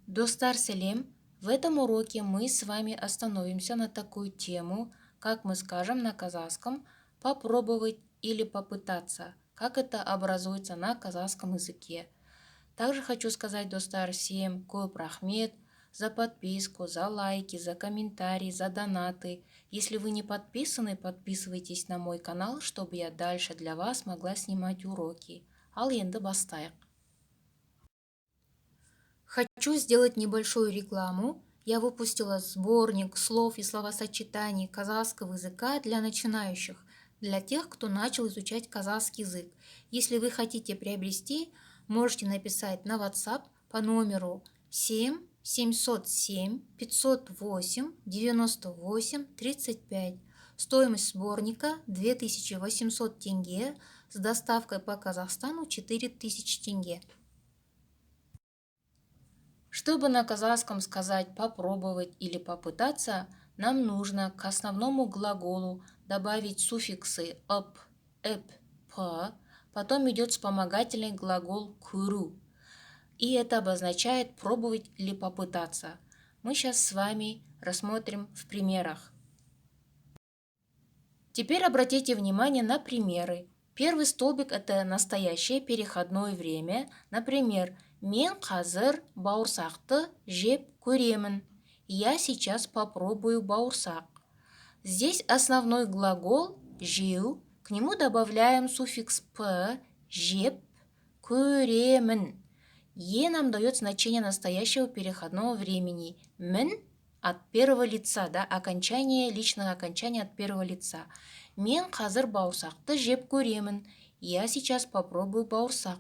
Достар Селем, в этом уроке мы с вами остановимся на такую тему, как мы скажем на казахском «попробовать» или «попытаться», как это образуется на казахском языке. Также хочу сказать, достар, всем көп рахмет за подписку, за лайки, за комментарии, за донаты. Если вы не подписаны, подписывайтесь на мой канал, чтобы я дальше для вас могла снимать уроки. Ал енді бастайық. Хочу сделать небольшую рекламу. Я выпустила сборник слов и словосочетаний казахского языка для начинающих, для тех, кто начал изучать казахский язык. Если вы хотите приобрести, можете написать на WhatsApp по номеру 7 707 508 98 35. Стоимость сборника 2800 тенге, с доставкой по Казахстану 4000 тенге. Чтобы на казахском сказать «попробовать» или «попытаться», нам нужно к основному глаголу добавить суффиксы «ып», «эп», «п», потом идет вспомогательный глагол «көру». И это обозначает «пробовать» или «попытаться». Мы сейчас с вами рассмотрим в примерах. Теперь обратите внимание на примеры. Первый столбик – это настоящее переходное время. Например, «Мен қазір бауырсақты жеп көремін». Я сейчас попробую бауырсак. Здесь основной глагол «жеу». К нему добавляем суффикс «п», «жеп», «көремін». «Е» нам дает значение настоящего переходного времени. «Мін» от первого лица, да, окончание, личное окончание от первого лица. Мен қазір бауырсақты жеп көремін. Я сейчас попробую бауырсак.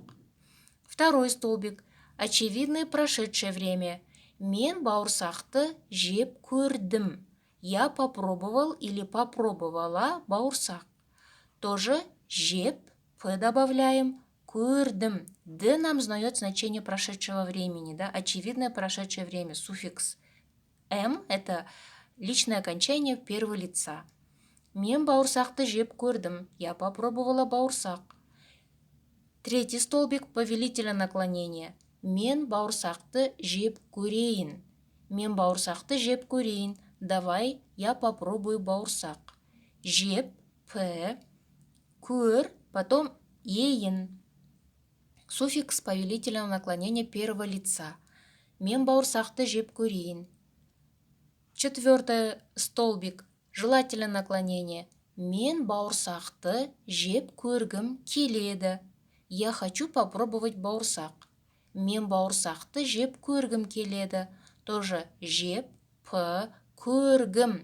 Второй столбик. Очевидное прошедшее время. Мен бауырсақты жеп көрдім. Я попробовал или попробовала бауырсак. Тоже жеп, п добавляем, көрдім. Д нам знает значение прошедшего времени, да, очевидное прошедшее время, суффикс М – это личное окончание первого лица. Мен бауырсақты жеп көрдім. Я попробовала бауырсак. Третий столбик – повелительное наклонение. Мен бауырсақты жеп көрейін. Мен бауырсақты жеп көрейін. Давай, я попробую бауырсак. Жеп, п, көр, потом ейін. Суффикс повелительного наклонения первого лица. Мен бауырсақты жеп көрейін. Четвертый столбик. Желательное наклонение. Мен бауырсақты жеп көргім келеді. Я хочу попробовать бауырсак. Мен бауырсақты жеп көргім келеді. Тоже жеп, п, көргім.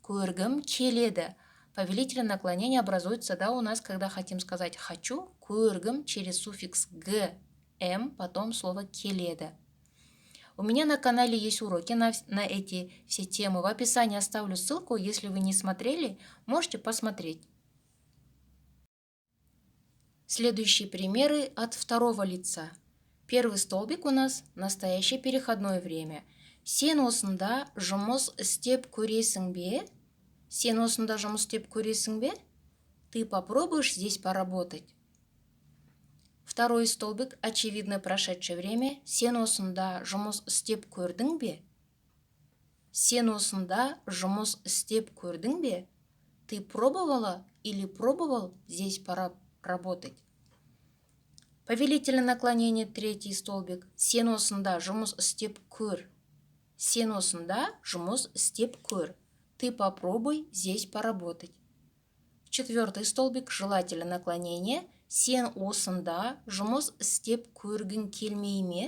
Көргім келеді. Повелительное наклонение образуется, да, у нас, когда хотим сказать «хочу», көргім через суффикс «г», «м», потом слово «келеді». У меня на канале есть уроки на эти все темы. В описании оставлю ссылку. Если вы не смотрели, можете посмотреть. Следующие примеры от второго лица. Первый столбик у нас настоящее переходное время. Сен осында жұмыс істеп көресің бе? Сен осында жұмыс істеп көресің бе? Ты попробуешь здесь поработать? Второй столбик – очевидное прошедшее время. Сен осында жұмыс істеп көрдің бе? Сен осында жұмыс істеп көрдің бе? Ты пробовала или пробовал здесь поработать? Повелительное наклонение, третий столбик. Сен осында жұмыс істеп көр. Сен осында жұмыс істеп көр. Ты попробуй здесь поработать. Четвертый столбик – желательное наклонение. Сен осында жұмыс істеп көргің келмей ме?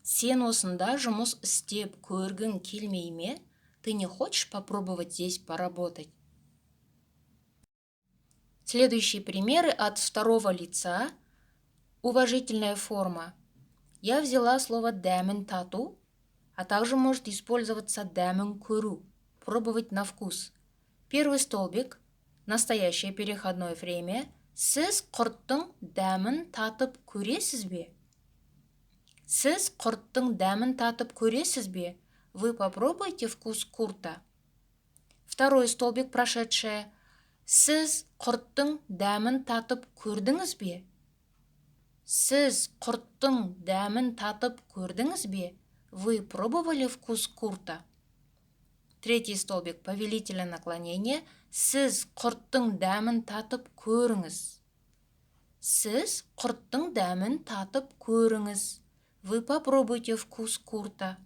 Сен осында жұмыс істеп көргің келмей ме? Ты не хочешь попробовать здесь поработать? Следующие примеры от второго лица. Уважительная форма. Я взяла слово дәмін тату, а также может использоваться дәмін көру, пробовать на вкус. Первый столбик – настоящее переходное время. Сіз құрттың дәмін татып көресіз бе? Сіз құрттың дәмін татып көресіз бе? Вы попробуйте вкус курта. Второй столбик прошедшее. Сіз құрттың дәмін татып көрдіңіз бе? Сіз құрттың дәмін татып көрдіңіз бе? Вы пробовали вкус курта? Третий столбик повелительное наклонение. Сіз құрттың дәмін татып көріңіз. Сіз құрттың дәмін татып көріңіз. Вы попробуйте вкус курта.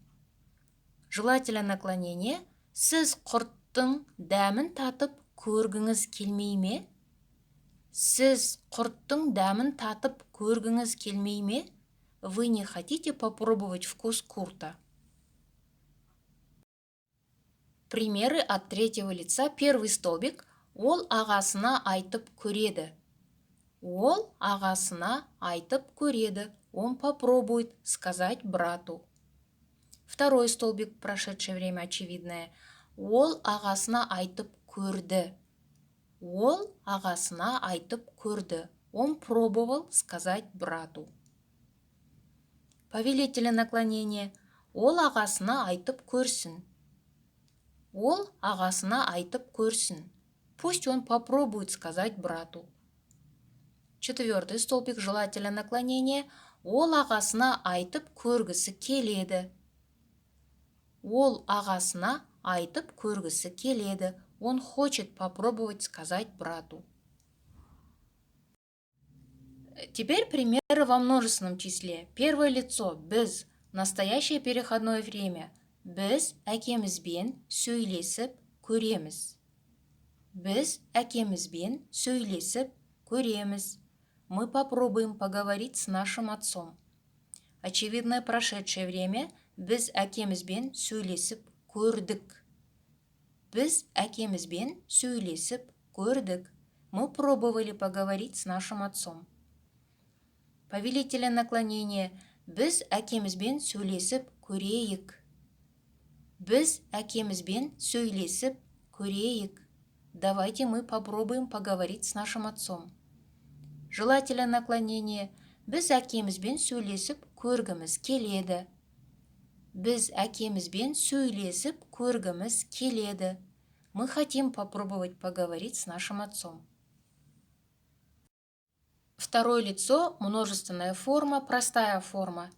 Желательное наклонение. Сіз құрттың дәмін татып көргіңіз келмей ме? Сіз құрттың дәмін татып көргіңіз келмей ме? Вы не хотите попробовать вкус курта? Примеры от третьего лица. Первый столбик. Ол ағасына айтып көреді. Ол ағасына айтып көреді. Он попробует сказать брату. Второй столбик, прошедшее время очевидное. Ол ағасына айтып көрді. Ол ағасына айтып көрді. Он пробовал сказать брату. Повелительное наклонение. Ол ағасына айтып көрсін. Ол ағасына айтып көрсін. Пусть он попробует сказать брату. Четвертый столбик, желательное наклонение. Ол ағасына айтып көргісі келеді. Ол ағасына айтып көргісі келеді. Он хочет попробовать сказать брату. Теперь примеры во множественном числе. Первое лицо. Біз. Настоящее переходное время. Біз әкемізбен сөйлесіп көреміз. Біз әкемізбен сөйлесіп көреміз. Мы попробуем поговорить с нашим отцом. Очевидное прошедшее время. Біз әкемізбен сөйлесіп көрдік. Біз әкемізбен сөйлесіп көрдік. Мы пробовали поговорить с нашим отцом. Повелительное наклонение. Біз әкемізбен сөйлесіп көрейік. Біз әкемізбен сөйлесіп көрейік. Давайте мы попробуем поговорить с нашим отцом. Желательное наклонение. Біз әкемізбен сөйлесіп көргіміз келеді. Біз әкемізбен сөйлесіп көргіміз келеді. Мы хотим попробовать поговорить с нашим отцом. Второе лицо, множественная форма, простая форма.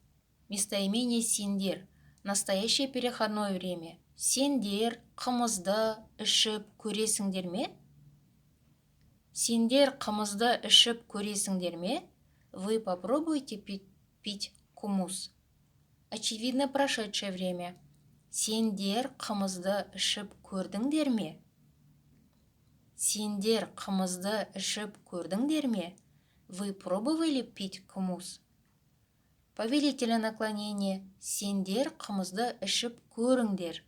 Местоимение сендер. Настоящее переходное время. Сендер қымызды ішіп көресіңдер ме? Сендер қымызды ішіп көресіңдер ме? Вы попробуйте пить кумус. Очевидно прошедшее время. Сендер қымызды ішіп көрдіңдер ме? Сендер қымызды ішіп көрдіңдер ме? Вы пробовали пить кумус? Повелительное наклонение. Сендер қымызды ішіп көріңдер.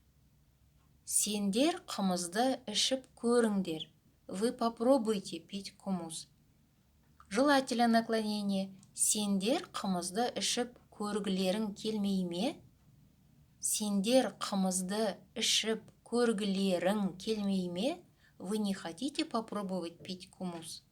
Сендер қымызды ішіп көріңдер. Вы попробуйте пить кумус. Желательное наклонение. Сендер қымызды ішіп көргілерің келмей ме? Сендер қымызды ішіп көргілерің келмей ме? Вы не хотите попробовать пить кумус?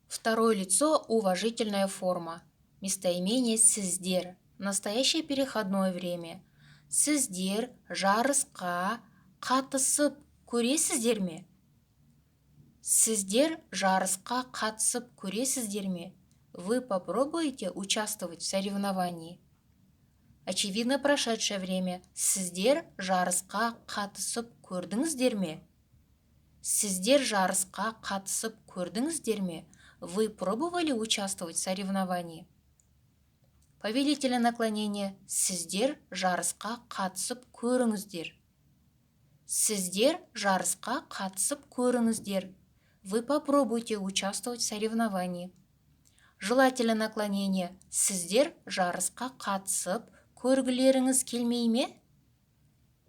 Второе лицо, уважительная форма. Местоимение сіздер. Настоящее переходное время. Сіздер жарысқа қатысып көресіздер ме? Сіздер жарысқа қатысып көресіздер ме? Вы попробуете участвовать в соревновании? Очевидно прошедшее время. Сіздер жарысқа қатысып көрдіңіздер ме? Сіздер жарысқа қатысып көрдіңіздер ме? Вы пробовали участвовать в соревновании? Повелительное наклонение. Сіздер жарысқа қатысып көріңіздер. Сіздер жарысқа қатысып көріңіздер. Вы попробуйте участвовать в соревновании. Желательное наклонение. Сіздер жарысқа қатысып көргілеріңіз келмей ме?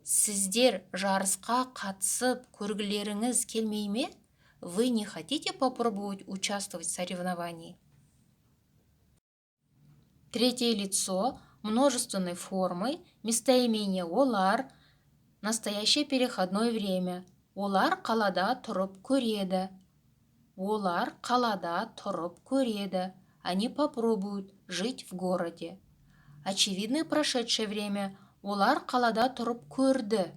Сіздер жарысқа қатысып көргілеріңіз келмей ме? Вы не хотите попробовать участвовать в соревновании? Третье лицо множественной формы, местоимение олар, настоящее переходное время. Олар қалада тұрып көреді. Олар қалада тұрып көреді. Они попробуют жить в городе. Очевидное прошедшее время. Олар қалада тұрып көрді.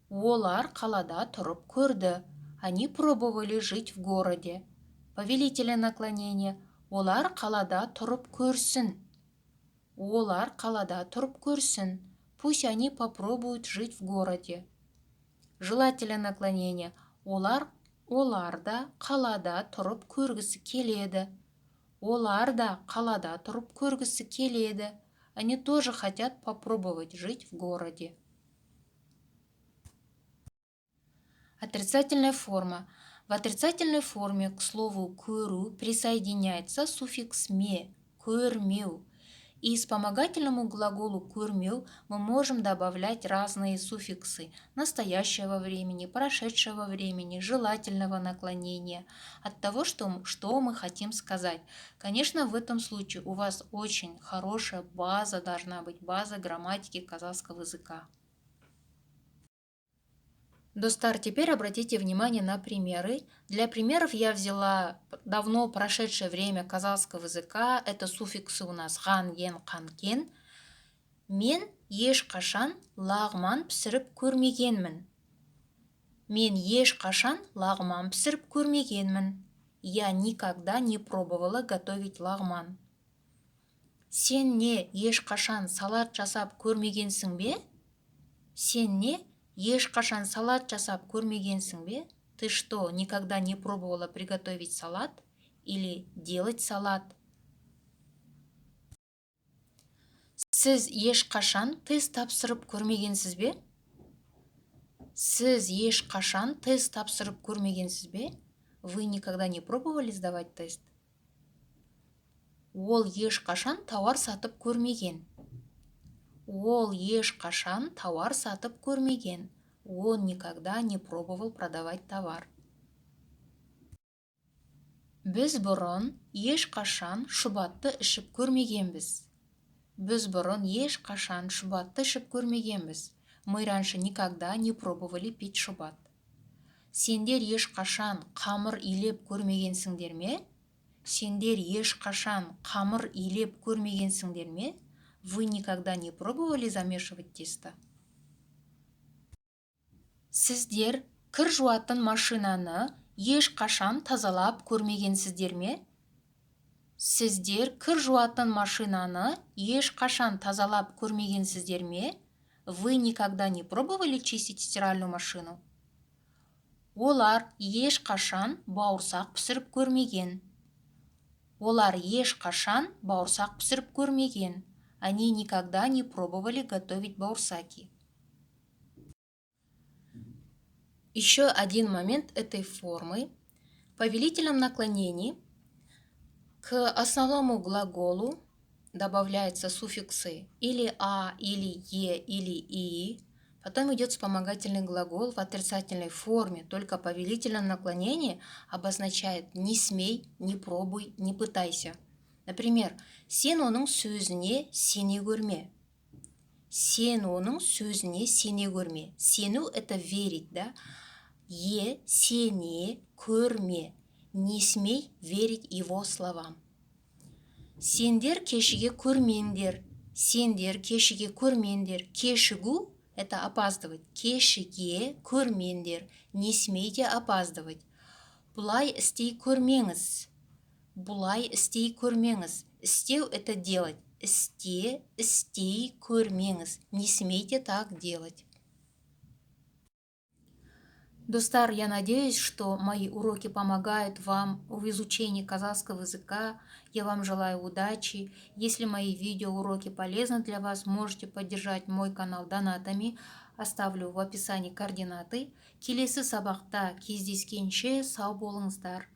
Олар қалада тұрып көрді. Они пробовали жить в городе. Повелительное наклонение. Олар қалада тұрып көрсін. Олар қалада тұрып көрсін. Пусть они попробуют жить в городе. Желательное наклонение. Олар да қалада тұрып көргісі келеді. Олар да қалада тұрып көргісі келеді. Они тоже хотят попробовать жить в городе. Отрицательная форма. В отрицательной форме к слову көру присоединяется суффикс ме, көрмеу. И вспомогательному глаголу көрмеу мы можем добавлять разные суффиксы настоящего времени, прошедшего времени, желательного наклонения, от того, что мы хотим сказать. Конечно, в этом случае у вас очень хорошая база должна быть, база грамматики казахского языка. Достар, теперь обратите внимание на примеры. Для примеров я взяла давно прошедшее время казахского языка. Это суффиксы у нас ған, ген, қан, кен. Мен ешқашан лағман пісіріп көрмегенмін. Мен ешқашан лағман пісіріп көрмегенмін. Я никогда не пробовала готовить лагман. Сен не ешқашан салат жасап көрмегенсің бе? Сен не ешқашан салат жасап көрмегенсің бе? Ты что, никогда не пробовала приготовить салат или делать салат? Сіз ешқашан тест тапсырып көрмегенсіз бе? Сіз ешқашан тест тапсырып көрмегенсіз бе? Вы никогда не пробовали сдавать тест? Ол ешқашан тауар сатып көрмеген. Ол ешқашан тауар сатып көрмеген. Он никогда не пробовал продавать товар. Біз бұрын ешқашан шұбатты ішіп көрмегенбіз. Біз бұрын ешқашан шұбатты ішіп көрмегенбіз. Мы раньше никогда не пробовали пить шұбат. Сендер ешқашан қамыр илеп көрмегенсіңдер ме? Сендер ешқашан қамыр илеп көрмегенсіңдер ме? Вы никогда не пробовали замешивать тесто? Сіздер кір жуатын машинаны ешқашан тазалап көрмегенсіздер ме? Сіздер кір жуатын машинаны ешқашан тазалап көрмегенсіздер ме? Вы никогда не пробовали чистить стиральную машину? Олар ешқашан бауырсақ пісіріп көрмеген. Олар ешқашан бауырсақ пісіріп көрмеген. Они никогда не пробовали готовить бауырсаки. Еще один момент этой формы. В повелительном наклонении к основному глаголу добавляются суффиксы или «а», или «е», или «и». Потом идет вспомогательный глагол в отрицательной форме, только повелительном наклонении обозначает «не смей», «не пробуй», «не пытайся». Например, «сен оның сөзіне сене көрме». Сен оның сөзіне сене көрме. Сену – это верить, да? «Е», «сене», «көрме». Не смей верить его словам. Сендер кешіге көрмеңдер. Сендер кешіге көрмеңдер. Кешігу – это опаздывать. Кешіге көрмеңдер. Не смейте опаздывать. Бұлай істей көрмеңіз. Бұлай істей көрмеңіз. Істеу – это делать. Істей көрмеңіз. Не смейте так делать. Достар, я надеюсь, что мои уроки помогают вам в изучении казахского языка. Я вам желаю удачи. Если мои видеоуроки полезны для вас, можете поддержать мой канал донатами. Оставлю в описании координаты. Келесі сабақта кездескенше сау болыңыздар.